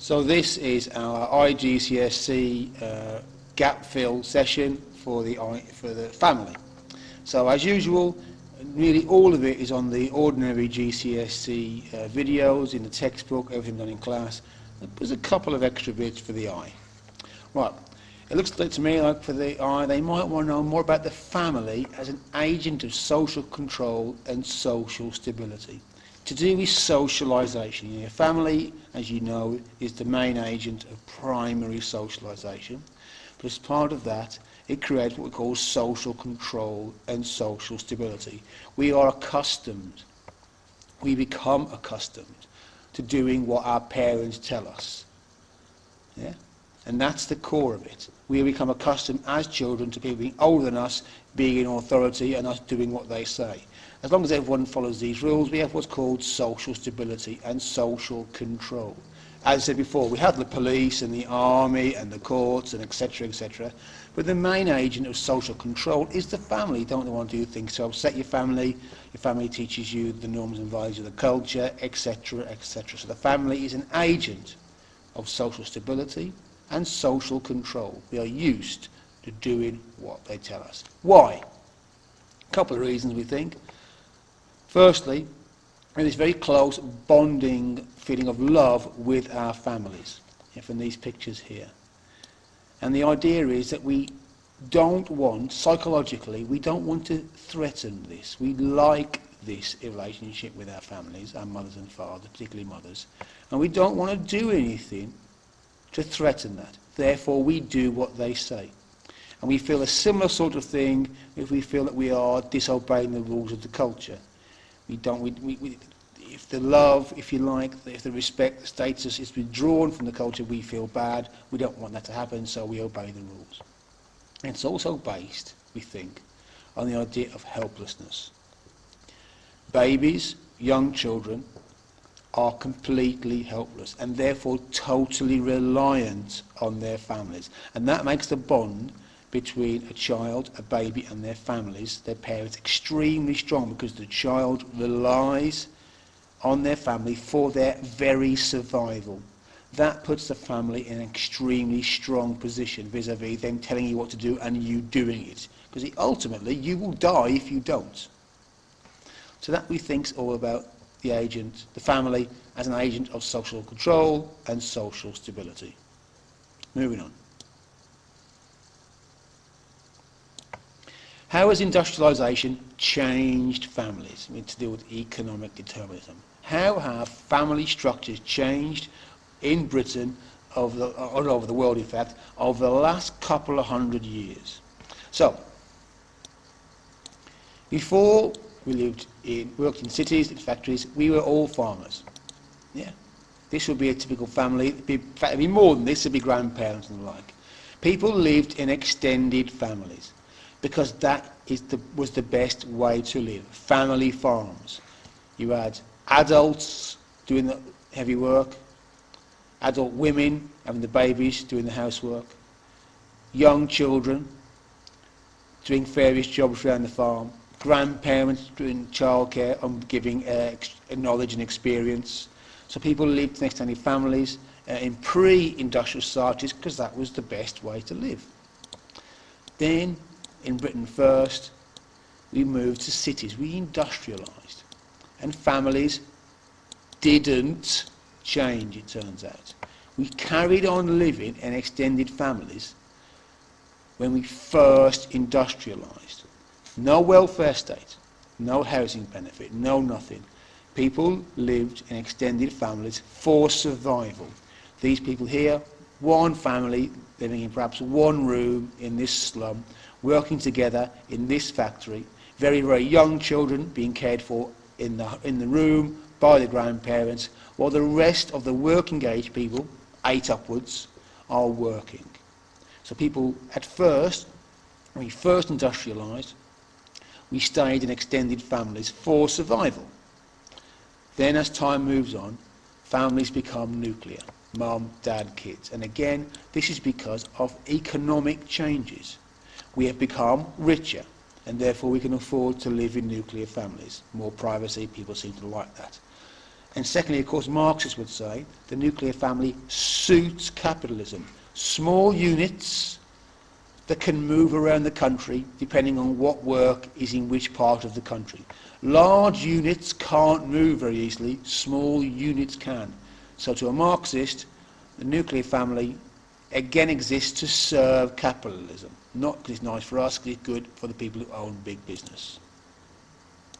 So this is our IGCSE gap fill session for the family. So as usual, nearly all of it is on the ordinary GCSE videos in the textbook, everything done in class. There's a couple of extra bits for the I. Right, it looks like to me like for the I, they might want to know more about the family as an agent of social control and social stability. To do with socialisation. Your family, as you know, is the main agent of primary socialisation. But as part of that, it creates what we call social control and social stability. We are accustomed, we become accustomed to doing what our parents tell us. Yeah? And that's the core of it. We become accustomed as children to people being older than us, being in authority, and us doing what they say. As long as everyone follows these rules, we have what's called social stability and social control. As I said before, we have the police and the army and the courts and etc., etc. But the main agent of social control is the family. You don't want to do things to upset your family teaches you the norms and values of the culture, etc., etc. So the family is an agent of social stability and social control. We are used to doing what they tell us. Why? A couple of reasons, we think. Firstly, there is very close bonding feeling of love with our families, from these pictures here. And the idea is that we don't want, psychologically, we don't want to threaten this. We like this relationship with our families, our mothers and fathers, particularly mothers, and we don't want to do anything to threaten that. Therefore, we do what they say. And we feel a similar sort of thing if we feel that we are disobeying the rules of the culture. If the love, if you like, if the respect, the status is withdrawn from the culture, we feel bad. We don't want that to happen, so we obey the rules. And it's also based, we think, on the idea of helplessness. Babies, young children, are completely helpless and therefore totally reliant on their families. And that makes the bond between a child, a baby and their families, their parents, extremely strong, because the child relies on their family for their very survival. That puts the family in an extremely strong position vis-a-vis them telling you what to do and you doing it. Because ultimately you will die if you don't. So that we think is all about the agent, the family as an agent of social control and social stability. Moving on. How has industrialisation changed families? I mean, to do with economic determinism. How have family structures changed in Britain, all over the world in fact, over the last couple of 100 years? So, before we worked in cities, in factories, we were all farmers. Yeah, this would be a typical family. In fact, it'd be more than this, it'd be grandparents and the like. People lived in extended families, because that was the best way to live. Family farms. You had adults doing the heavy work, adult women having the babies doing the housework, young children doing various jobs around the farm, grandparents doing childcare and giving knowledge and experience. So people lived in extended families in pre-industrial societies because that was the best way to live. Then, in Britain first, we moved to cities. We industrialised. And families didn't change, it turns out. We carried on living in extended families when we first industrialised. No welfare state, no housing benefit, no nothing. People lived in extended families for survival. These people here, one family living in perhaps one room in this slum, working together in this factory, very, very young children being cared for in the room by the grandparents, while the rest of the working age people, 8 upwards, are working. So people, at first, when we first industrialised, we stayed in extended families for survival. Then as time moves on, families become nuclear. Mum, dad, kids. And again, this is because of economic changes. We have become richer, and therefore we can afford to live in nuclear families. More privacy, people seem to like that. And secondly, of course, Marxists would say the nuclear family suits capitalism. Small units that can move around the country depending on what work is in which part of the country. Large units can't move very easily, small units can. So to a Marxist, the nuclear family again exists to serve capitalism, not because it's nice for us, because it's good for the people who own big business.